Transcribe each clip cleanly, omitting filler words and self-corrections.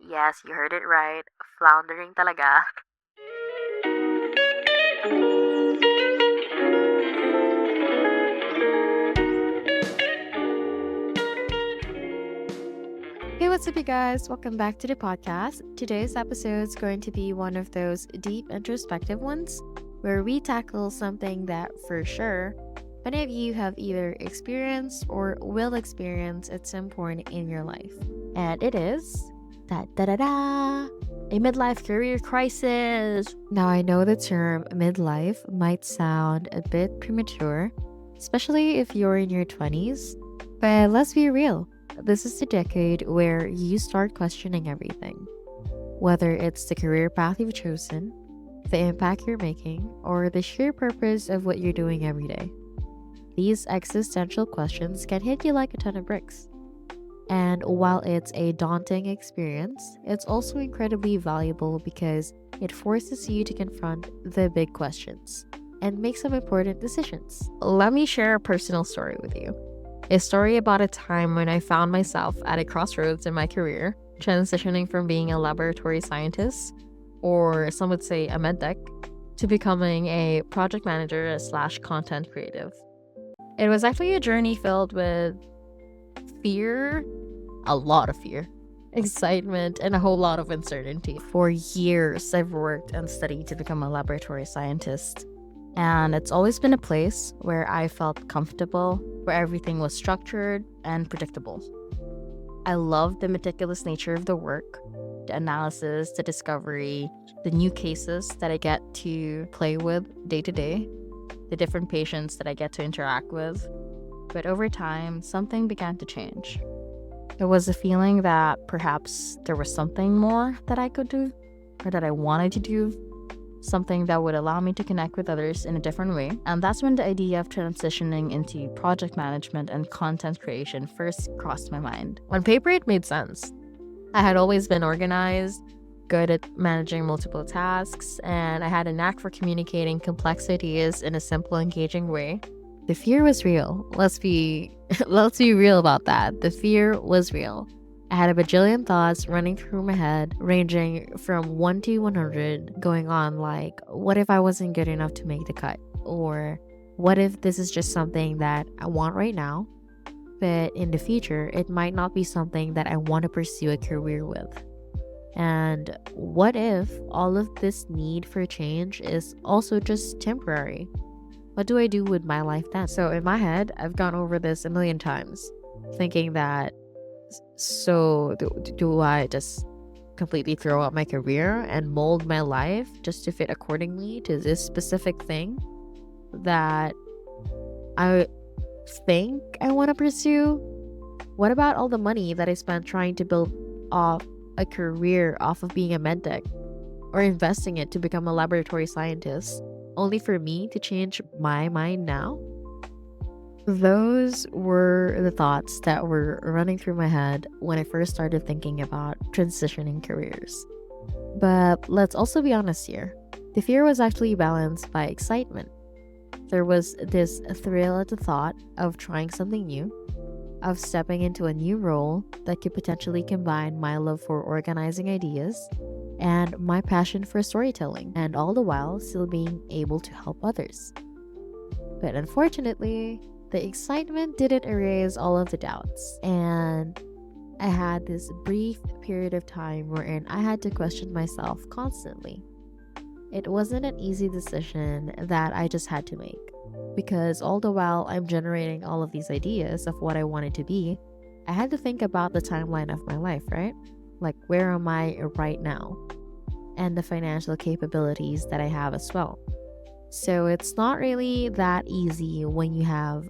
Yes, you heard it right. Floundering talaga. Hey, what's up, you guys? Welcome back to the podcast. Today's episode is going to be one of those deep introspective ones where we tackle something that for sure many of you have either experienced or will experience at some point in your life. And it is da da da da a midlife career crisis. Now, I know the term midlife might sound a bit premature, especially if you're in your 20s, but let's be real. This is the decade where you start questioning everything, whether it's the career path you've chosen, the impact you're making, or the sheer purpose of what you're doing every day. These existential questions can hit you like a ton of bricks. And while it's a daunting experience, it's also incredibly valuable because it forces you to confront the big questions and make some important decisions. Let me share a personal story with you. A story about a time when I found myself at a crossroads in my career, transitioning from being a laboratory scientist, or some would say a med tech, to becoming a project manager slash content creative. It was actually a journey filled with fear, a lot of fear, excitement, and a whole lot of uncertainty. For years, I've worked and studied to become a laboratory scientist. And it's always been a place where I felt comfortable, where everything was structured and predictable. I love the meticulous nature of the work, the analysis, the discovery, the new cases that I get to play with day to day, the different patients that I get to interact with. But over time, something began to change. There was a feeling that perhaps there was something more that I could do or that I wanted to do, something that would allow me to connect with others in a different way. And that's when the idea of transitioning into project management and content creation first crossed my mind. On paper, it made sense. I had always been organized, good at managing multiple tasks, and I had a knack for communicating complexities in a simple, engaging way. The fear was real. Let's be real about that. The fear was real. I had a bajillion thoughts running through my head, ranging from 1 to 100, going on like, what if I wasn't good enough to make the cut? Or what if this is just something that I want right now, but in the future, it might not be something that I want to pursue a career with? And what if all of this need for change is also just temporary? What do I do with my life then? So in my head, I've gone over this a million times, thinking that do I just completely throw out my career and mold my life just to fit accordingly to this specific thing that I think I want to pursue? What about all the money that I spent trying to build off a career off of being a medtech or investing it to become a laboratory scientist, only for me to change my mind now? Those were the thoughts that were running through my head when I first started thinking about transitioning careers. But let's also be honest here. The fear was actually balanced by excitement. There was this thrill at the thought of trying something new, of stepping into a new role that could potentially combine my love for organizing ideas and my passion for storytelling, and all the while still being able to help others. But unfortunately, the excitement didn't erase all of the doubts, and I had this brief period of time wherein I had to question myself constantly. It wasn't an easy decision that I just had to make, because all the while I'm generating all of these ideas of what I wanted to be, I had to think about the timeline of my life, right? Like, where am I right now? And the financial capabilities that I have as well. So it's not really that easy when you have,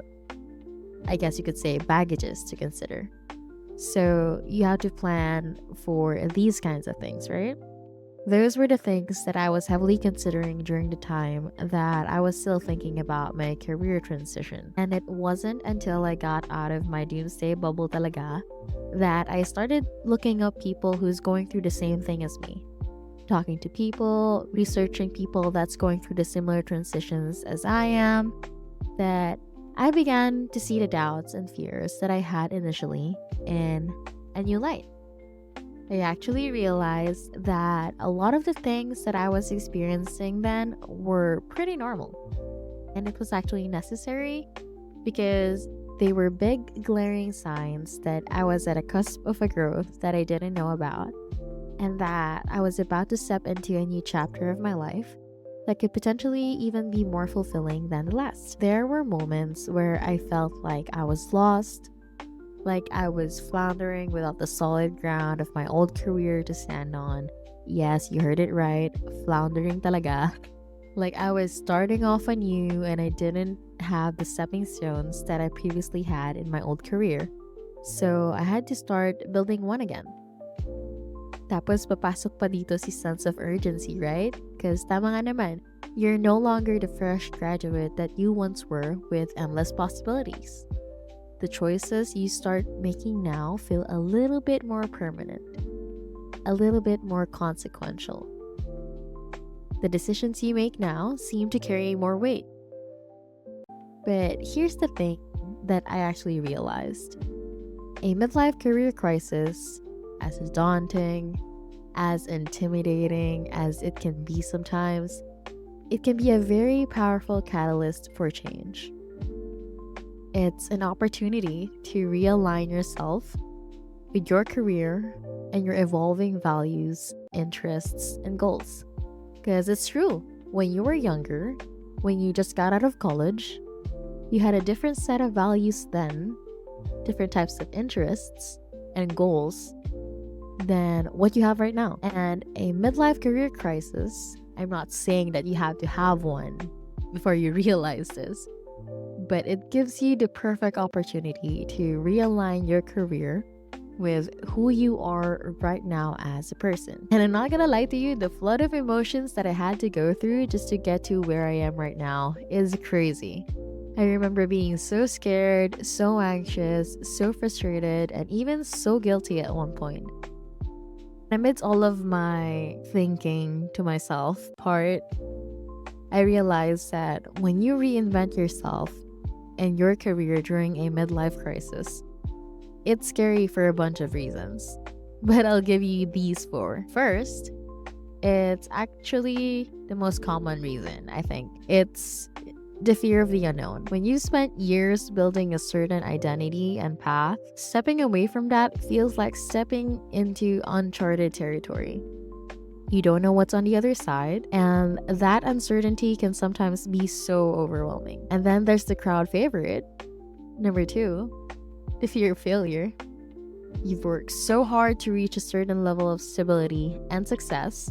I guess you could say, baggages to consider. So you have to plan for these kinds of things, right? Those were the things that I was heavily considering during the time that I was still thinking about my career transition. And it wasn't until I got out of my doomsday bubble talaga that I started looking up people who's going through the same thing as me. Talking to people, researching people that's going through the similar transitions as I am, that I began to see the doubts and fears that I had initially in a new light. I actually realized that a lot of the things that I was experiencing then were pretty normal. And it was actually necessary because they were big, glaring signs that I was at a cusp of a growth that I didn't know about, and that I was about to step into a new chapter of my life that could potentially even be more fulfilling than the last. There were moments where I felt like I was lost, like I was floundering without the solid ground of my old career to stand on. Yes, you heard it right, floundering talaga. Like I was starting off anew and I didn't have the stepping stones that I previously had in my old career. So I had to start building one again. Tapos papasok pa dito si sense of urgency, right? Because tama nga naman, you're no longer the fresh graduate that you once were with endless possibilities. The choices you start making now feel a little bit more permanent, a little bit more consequential. The decisions you make now seem to carry more weight. But here's the thing that I actually realized. A midlife career crisis, as daunting, as intimidating as it can be sometimes, it can be a very powerful catalyst for change. It's an opportunity to realign yourself with your career and your evolving values, interests, and goals. Because it's true, when you were younger, when you just got out of college, you had a different set of values then, different types of interests and goals than what you have right now. And a midlife career crisis, I'm not saying that you have to have one before you realize this, but it gives you the perfect opportunity to realign your career with who you are right now as a person. And I'm not gonna lie to you, the flood of emotions that I had to go through just to get to where I am right now is crazy. I remember being so scared, so anxious, so frustrated, and even so guilty at one point. Amidst all of my thinking to myself part, I realized that when you reinvent yourself and your career during a midlife crisis, it's scary for a bunch of reasons. But I'll give you these four. First, it's actually the most common reason, I think. It's the fear of the unknown. When you spent years building a certain identity and path, stepping away from that feels like stepping into uncharted territory. You don't know what's on the other side, and that uncertainty can sometimes be so overwhelming. And then there's the crowd favorite. Number two, the fear of failure. You've worked so hard to reach a certain level of stability and success,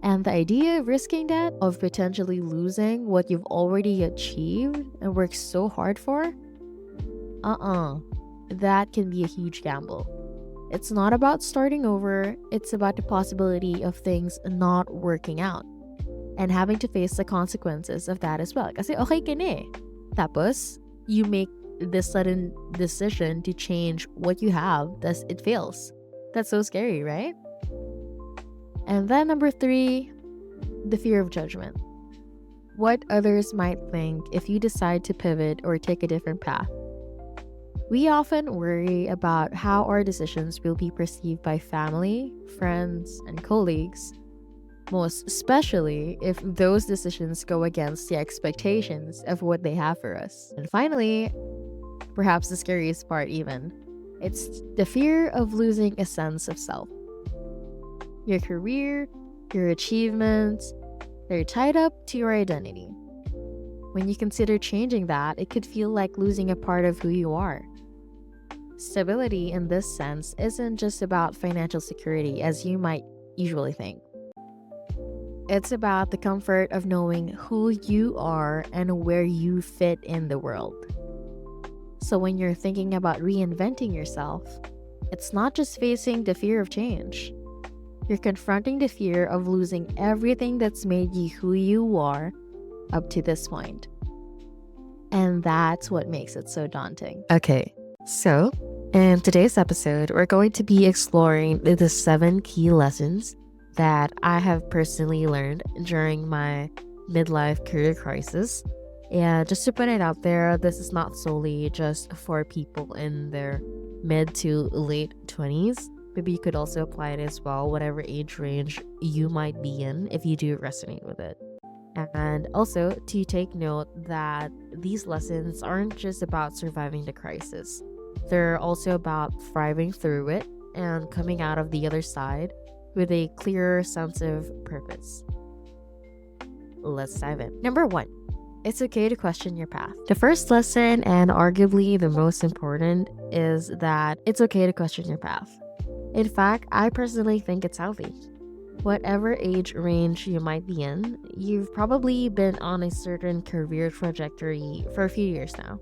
and the idea of risking that, of potentially losing what you've already achieved and worked so hard for, that can be a huge gamble. It's not about starting over, it's about the possibility of things not working out and having to face the consequences of that as well. Kasi okay ka na eh. Tapos, you make this sudden decision to change what you have, thus it fails. That's so scary, right? And then number three, the fear of judgment. What others might think if you decide to pivot or take a different path. We often worry about how our decisions will be perceived by family, friends, and colleagues, most especially if those decisions go against the expectations of what they have for us. And finally, perhaps the scariest part even, it's the fear of losing a sense of self. Your career, your achievements, they're tied up to your identity. When you consider changing that, it could feel like losing a part of who you are. Stability in this sense isn't just about financial security as you might usually think. It's about the comfort of knowing who you are and where you fit in the world. So when you're thinking about reinventing yourself, it's not just facing the fear of change. You're confronting the fear of losing everything that's made you who you are up to this point. And that's what makes it so daunting. Okay, so in today's episode, we're going to be exploring the 7 key lessons that I have personally learned during my midlife career crisis. And just to put it out there, this is not solely just for people in their mid to late 20s, Maybe you could also apply it as well, whatever age range you might be in, if you do resonate with it. And also to take note that these lessons aren't just about surviving the crisis, they're also about thriving through it and coming out of the other side with a clearer sense of purpose. Let's dive in. Number one, it's okay to question your path. The first lesson, and arguably the most important, is that it's okay to question your path. In fact, I personally think it's healthy. Whatever age range you might be in, you've probably been on a certain career trajectory for a few years now.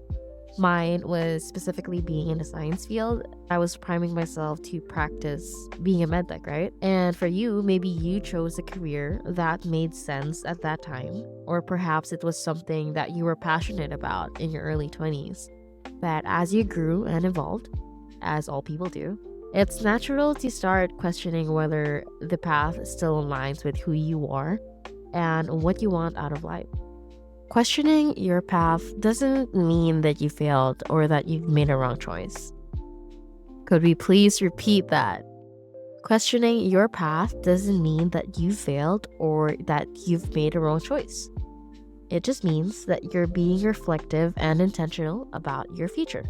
Mine was specifically being in the science field. I was priming myself to practice being a medtech, right? And for you, maybe you chose a career that made sense at that time, or perhaps it was something that you were passionate about in your early 20s. But as you grew and evolved, as all people do, it's natural to start questioning whether the path still aligns with who you are and what you want out of life. Questioning your path doesn't mean that you failed or that you've made a wrong choice. Could we please repeat that? Questioning your path doesn't mean that you failed or that you've made a wrong choice. It just means that you're being reflective and intentional about your future.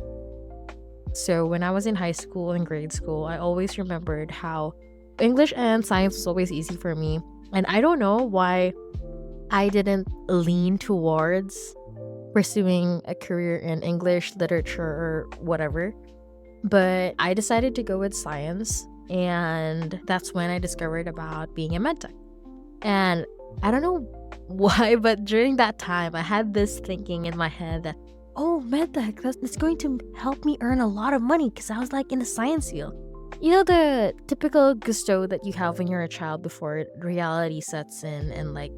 So when I was in high school and grade school, I always remembered how English and science was always easy for me. And I don't know why I didn't lean towards pursuing a career in English, literature, or whatever. But I decided to go with science, and that's when I discovered about being a medtech. And I don't know why, but during that time, I had this thinking in my head that, oh, medtech, that's going to help me earn a lot of money because I was like in the science field. You know, the typical gusto that you have when you're a child before reality sets in and like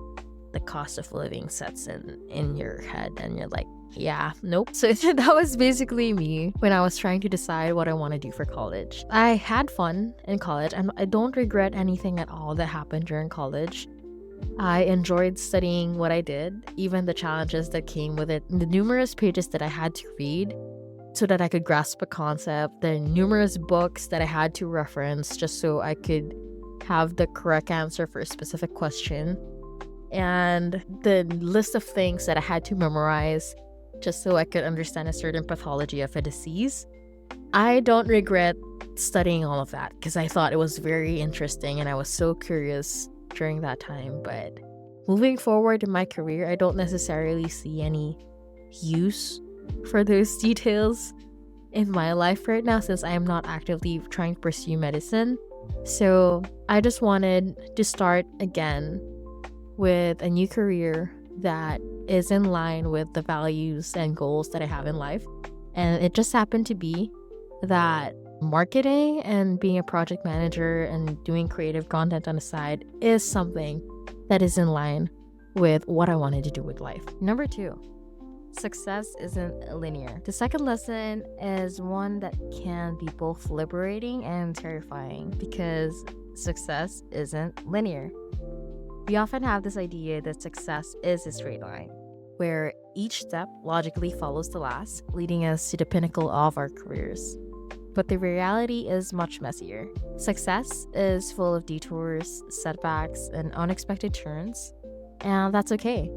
the cost of living sets in your head and you're like, yeah, nope. So that was basically me when I was trying to decide what I want to do for college. I had fun in college and I don't regret anything at all that happened during college. I enjoyed studying what I did, even the challenges that came with it, the numerous pages that I had to read so that I could grasp a concept, the numerous books that I had to reference just so I could have the correct answer for a specific question, and the list of things that I had to memorize just so I could understand a certain pathology of a disease. I don't regret studying all of that because I thought it was very interesting and I was so curious during that time. But moving forward in my career, I don't necessarily see any use for those details in my life right now since I am not actively trying to pursue medicine. So I just wanted to start again with a new career that is in line with the values and goals that I have in life. And it just happened to be that marketing and being a project manager and doing creative content on the side is something that is in line with what I wanted to do with life. Number two, success isn't linear. The second lesson is one that can be both liberating and terrifying because success isn't linear. We often have this idea that success is a straight line, where each step logically follows the last, leading us to the pinnacle of our careers. But the reality is much messier. Success is full of detours, setbacks, and unexpected turns, and that's okay.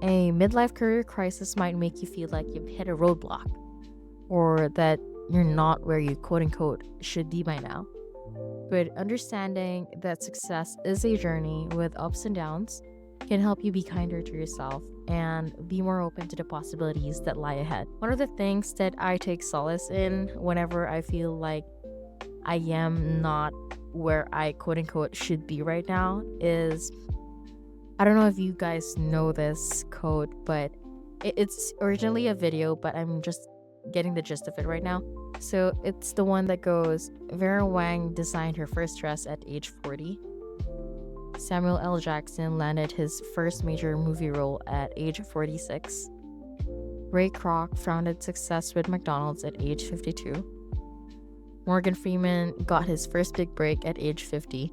A midlife career crisis might make you feel like you've hit a roadblock, or that you're not where you quote unquote should be by now. But understanding that success is a journey with ups and downs can help you be kinder to yourself and be more open to the possibilities that lie ahead. One of the things that I take solace in whenever I feel like I am not where I quote unquote should be right now is, I don't know if you guys know this quote, but it's originally a video, but I'm just getting the gist of it right now. So it's the one that goes, Vera Wang designed her first dress at age 40. Samuel L. Jackson landed his first major movie role at age 46. Ray Kroc founded success with McDonald's at age 52. Morgan Freeman got his first big break at age 50.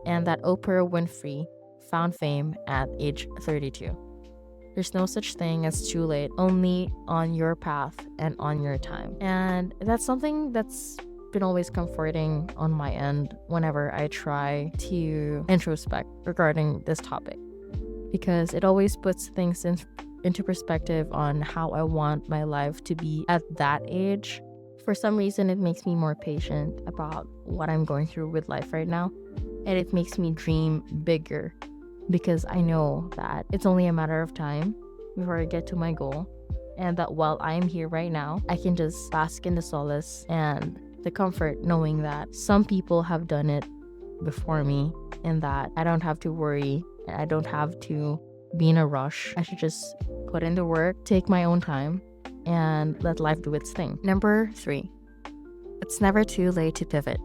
And that Oprah Winfrey found fame at age 32. There's no such thing as too late, only on your path and on your time. And that's something that's been always comforting on my end whenever I try to introspect regarding this topic, because it always puts things into perspective on how I want my life to be at that age. For some reason, it makes me more patient about what I'm going through with life right now, and it makes me dream bigger because I know that it's only a matter of time before I get to my goal, and that while I'm here right now, I can just bask in the solace and the comfort knowing that some people have done it before me, and that I don't have to worry, I don't have to be in a rush. I should just put in the work, take my own time, and let life do its thing. Number 3, it's never too late to pivot.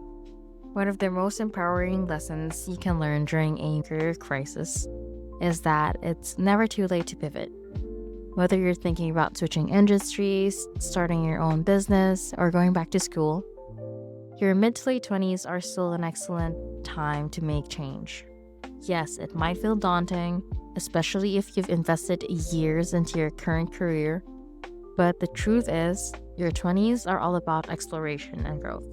One of the most empowering lessons you can learn during a career crisis is that it's never too late to pivot. Whether you're thinking about switching industries, starting your own business, or going back to school, your mid to late 20s are still an excellent time to make change. Yes, it might feel daunting, especially if you've invested years into your current career, but the truth is, your 20s are all about exploration and growth.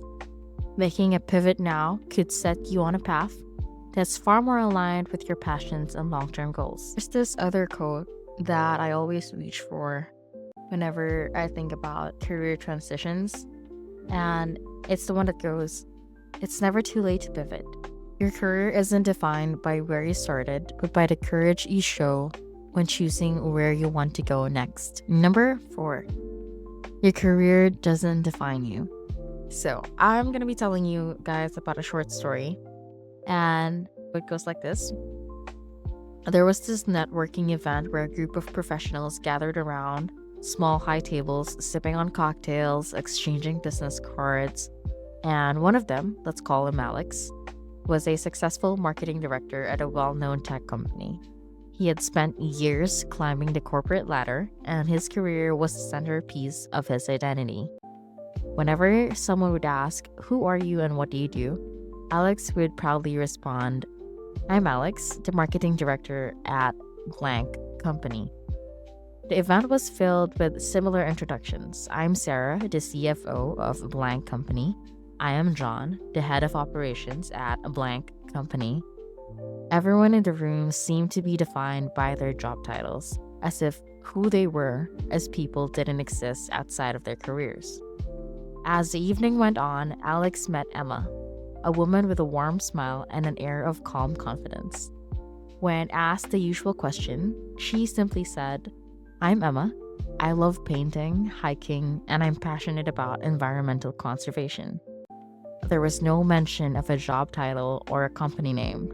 Making a pivot now could set you on a path that's far more aligned with your passions and long-term goals. There's this other quote that I always reach for whenever I think about career transitions, and it's the one that goes, "It's never too late to pivot." Your career isn't defined by where you started, but by the courage you show when choosing where you want to go next. Number 4, your career doesn't define you. So I'm going to be telling you guys about a short story, and it goes like this. There was this networking event where a group of professionals gathered around small high tables, sipping on cocktails, exchanging business cards, and one of them, let's call him Alex, was a successful marketing director at a well-known tech company. He had spent years climbing the corporate ladder, and his career was the centerpiece of his identity. Whenever someone would ask, "Who are you and what do you do?" Alex would proudly respond, "I'm Alex, the marketing director at blank company." The event was filled with similar introductions. "I'm Sarah, the CFO of blank company. I am John, the head of operations at a blank company." Everyone in the room seemed to be defined by their job titles, as if who they were as people didn't exist outside of their careers. As the evening went on, Alex met Emma, a woman with a warm smile and an air of calm confidence. When asked the usual question, she simply said, "I'm Emma. I love painting, hiking, and I'm passionate about environmental conservation." There was no mention of a job title or a company name,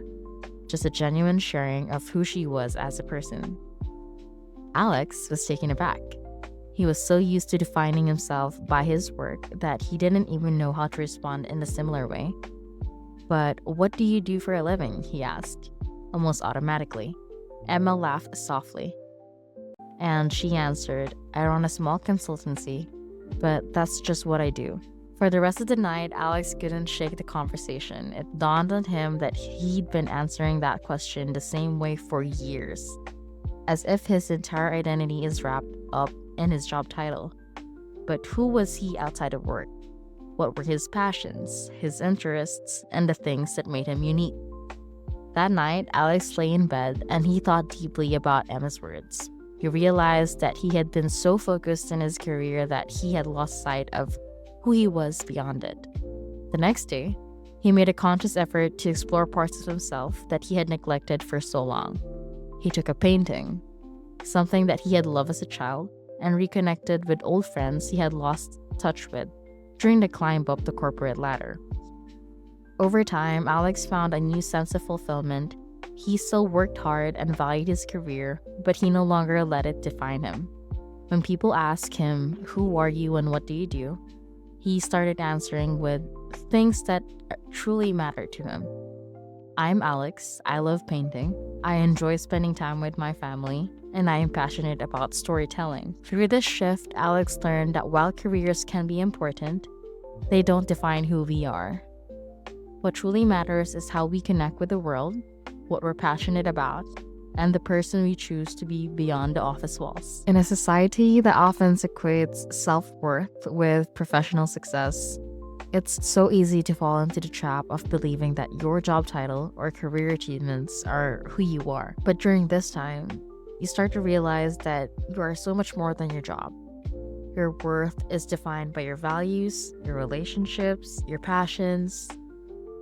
just a genuine sharing of who she was as a person. Alex was taken aback. He was so used to defining himself by his work that he didn't even know how to respond in a similar way. "But what do you do for a living?" he asked, almost automatically. Emma laughed softly, and she answered, "I run a small consultancy, but that's just what I do." For the rest of the night, Alex couldn't shake the conversation. It dawned on him that he'd been answering that question the same way for years, as if his entire identity is wrapped up in his job title. But who was he outside of work? What were his passions, his interests, and the things that made him unique? That night, Alex lay in bed and he thought deeply about Emma's words. He realized that he had been so focused in his career that he had lost sight of who he was beyond it. The next day, he made a conscious effort to explore parts of himself that he had neglected for so long. He took up painting, something that he had loved as a child, and reconnected with old friends he had lost touch with during the climb up the corporate ladder. Over time, Alex found a new sense of fulfillment. He still worked hard and valued his career, but he no longer let it define him. When people ask him, "Who are you and what do you do?" he started answering with things that truly mattered to him. "I'm Alex. I love painting. I enjoy spending time with my family, and I am passionate about storytelling." Through this shift, Alex learned that while careers can be important, they don't define who we are. What truly matters is how we connect with the world, what we're passionate about, and the person we choose to be beyond the office walls. In a society that often equates self-worth with professional success, It's so easy to fall into the trap of believing that your job title or career achievements are who you are. But during this time, you start to realize that you are so much more than your job. Your worth is defined by your values, your relationships, your passions,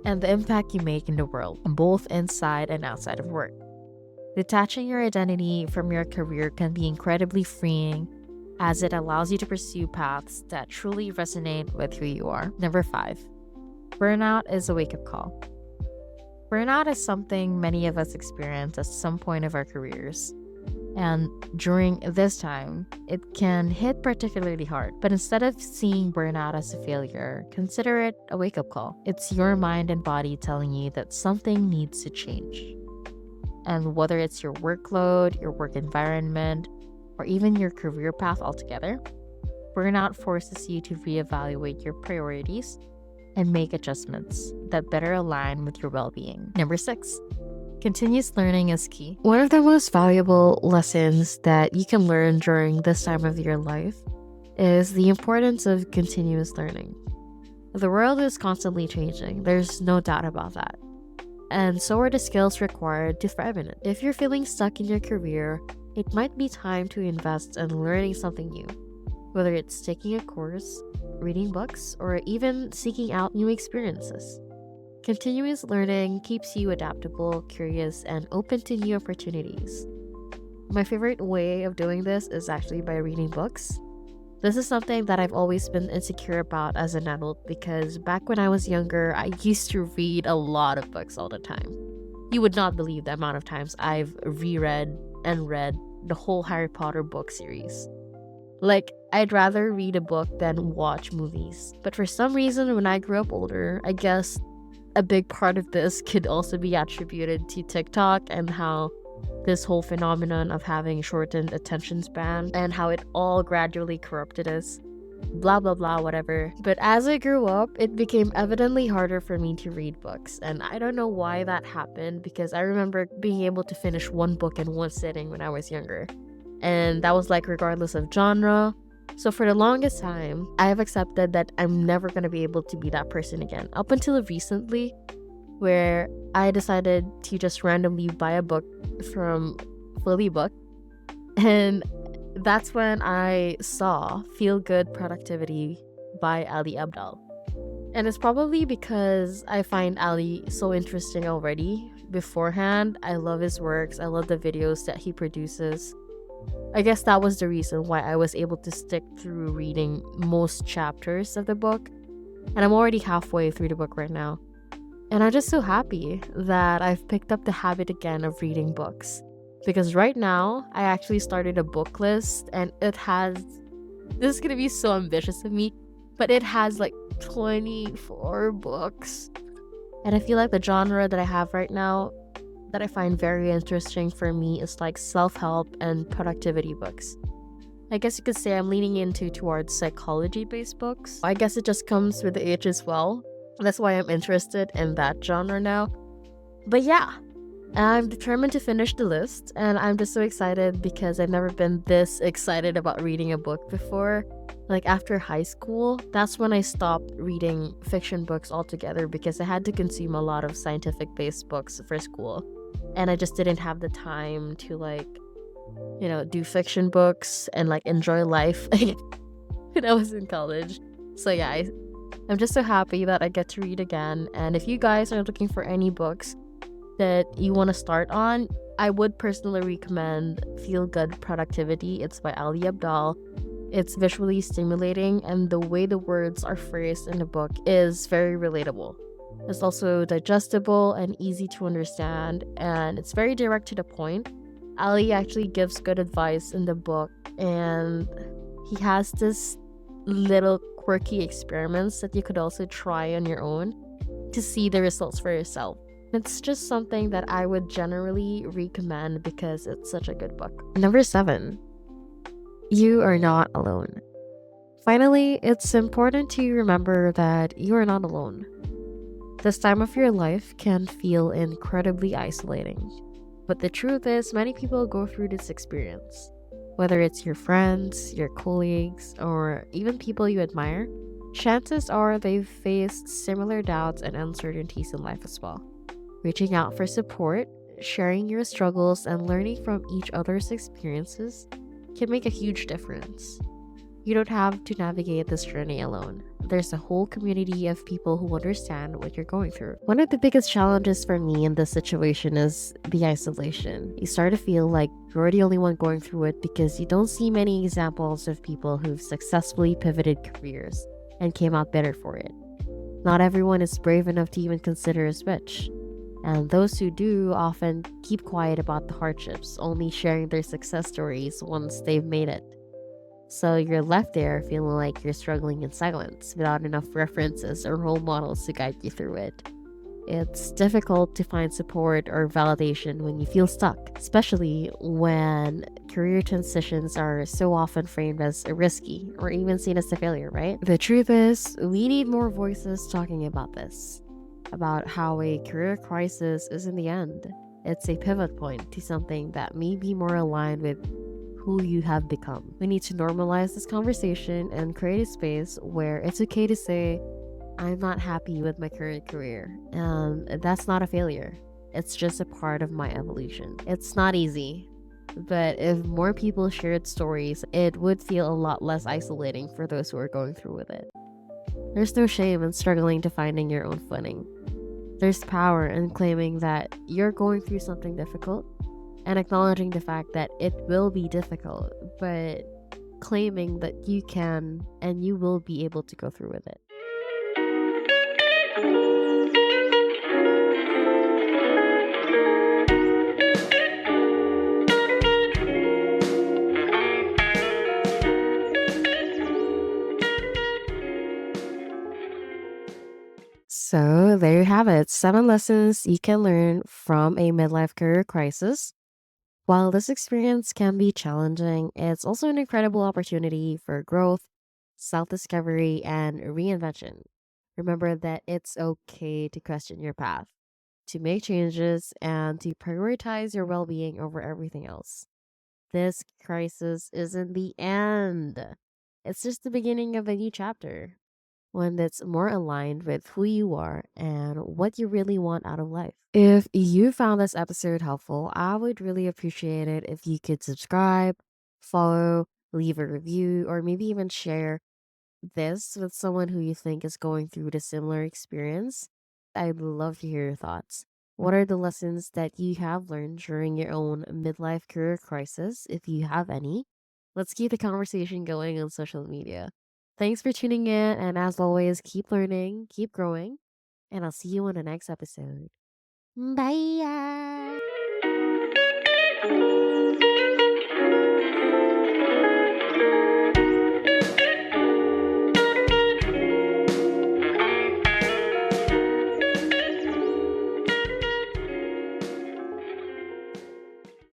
and the impact you make in the world, both inside and outside of work. Detaching your identity from your career can be incredibly freeing as it allows you to pursue paths that truly resonate with who you are. Number 5, burnout is a wake up call. Burnout is something many of us experience at some point of our careers. And during this time, it can hit particularly hard. But instead of seeing burnout as a failure, consider it a wake up call. It's your mind and body telling you that something needs to change. And whether it's your workload, your work environment, or even your career path altogether, burnout forces you to reevaluate your priorities and make adjustments that better align with your well being. Number 6, continuous learning is key. One of the most valuable lessons that you can learn during this time of your life is the importance of continuous learning. The world is constantly changing, there's no doubt about that. And so are the skills required to thrive in it. If you're feeling stuck in your career, it might be time to invest in learning something new, whether it's taking a course, reading books, or even seeking out new experiences. Continuous learning keeps you adaptable, curious, and open to new opportunities. My favorite way of doing this is actually by reading books. This is something that I've always been insecure about as an adult because back when I was younger, I used to read a lot of books all the time. You would not believe the amount of times I've reread and read the whole Harry Potter book series. Like, I'd rather read a book than watch movies. But for some reason, when I grew up older, I guess a big part of this could also be attributed to TikTok and how this whole phenomenon of having shortened attention span and how it all gradually corrupted us. Blah blah blah, whatever. But as I grew up, it became evidently harder for me to read books. And I don't know why that happened because I remember being able to finish one book in one sitting when I was younger. And that was like regardless of genre. So for the longest time, I have accepted that I'm never going to be able to be that person again. Up until recently, where I decided to just randomly buy a book from Fully Booked. And that's when I saw Feel Good Productivity by Ali Abdal. And it's probably because I find Ali so interesting already beforehand. I love his works. I love the videos that he produces. I guess that was the reason why I was able to stick through reading most chapters of the book. And I'm already halfway through the book right now. And I'm just so happy that I've picked up the habit again of reading books. Because right now, I actually started a book list and it has, this is going to be so ambitious of me, but it has like 24 books. And I feel like the genre that I have right now that I find very interesting for me is like self-help and productivity books. I guess you could say I'm leaning towards psychology-based books. I guess it just comes with the age as well. That's why I'm interested in that genre now. But yeah, I'm determined to finish the list, and I'm just so excited because I've never been this excited about reading a book before. Like after high school, that's when I stopped reading fiction books altogether because I had to consume a lot of scientific-based books for school. And I just didn't have the time to do fiction books and enjoy life when I was in college. So yeah, I'm just so happy that I get to read again. And if you guys are looking for any books that you want to start on, I would personally recommend Feel Good Productivity. It's by Ali Abdal. It's visually stimulating, and the way the words are phrased in the book is very relatable. It's also digestible and easy to understand, and it's very direct to the point. Ali actually gives good advice in the book, and he has this little quirky experiments that you could also try on your own to see the results for yourself. It's just something that I would generally recommend because it's such a good book. Number 7, you are not alone. Finally, it's important to remember that you are not alone. This time of your life can feel incredibly isolating, but the truth is many people go through this experience. Whether it's your friends, your colleagues, or even people you admire, chances are they've faced similar doubts and uncertainties in life as well. Reaching out for support, sharing your struggles, and learning from each other's experiences can make a huge difference. You don't have to navigate this journey alone. There's a whole community of people who understand what you're going through. One of the biggest challenges for me in this situation is the isolation. You start to feel like you're the only one going through it because you don't see many examples of people who've successfully pivoted careers and came out better for it. Not everyone is brave enough to even consider a switch. And those who do often keep quiet about the hardships, only sharing their success stories once they've made it. So you're left there feeling like you're struggling in silence without enough references or role models to guide you through it. It's difficult to find support or validation when you feel stuck, especially when career transitions are so often framed as risky or even seen as a failure, right? The truth is, we need more voices talking about this, about how a career crisis is in the end. It's a pivot point to something that may be more aligned with who you have become. We need to normalize this conversation and create a space where it's okay to say, I'm not happy with my current career. And that's not a failure. It's just a part of my evolution. It's not easy, but if more people shared stories, it would feel a lot less isolating for those who are going through with it. There's no shame in struggling to finding your own footing. There's power in claiming that you're going through something difficult and acknowledging the fact that it will be difficult, but claiming that you can and you will be able to go through with it. So, there you have it, 7 lessons you can learn from a midlife career crisis. While this experience can be challenging, it's also an incredible opportunity for growth, self discovery, and reinvention. Remember that it's okay to question your path, to make changes, and to prioritize your well being over everything else. This crisis isn't the end, it's just the beginning of a new chapter, one that's more aligned with who you are and what you really want out of life. If you found this episode helpful, I would really appreciate it if you could subscribe, follow, leave a review, or maybe even share this with someone who you think is going through the similar experience. I'd love to hear your thoughts. What are the lessons that you have learned during your own midlife career crisis, if you have any? Let's keep the conversation going on social media. Thanks for tuning in, and as always, keep learning, keep growing, and I'll see you on the next episode. Bye.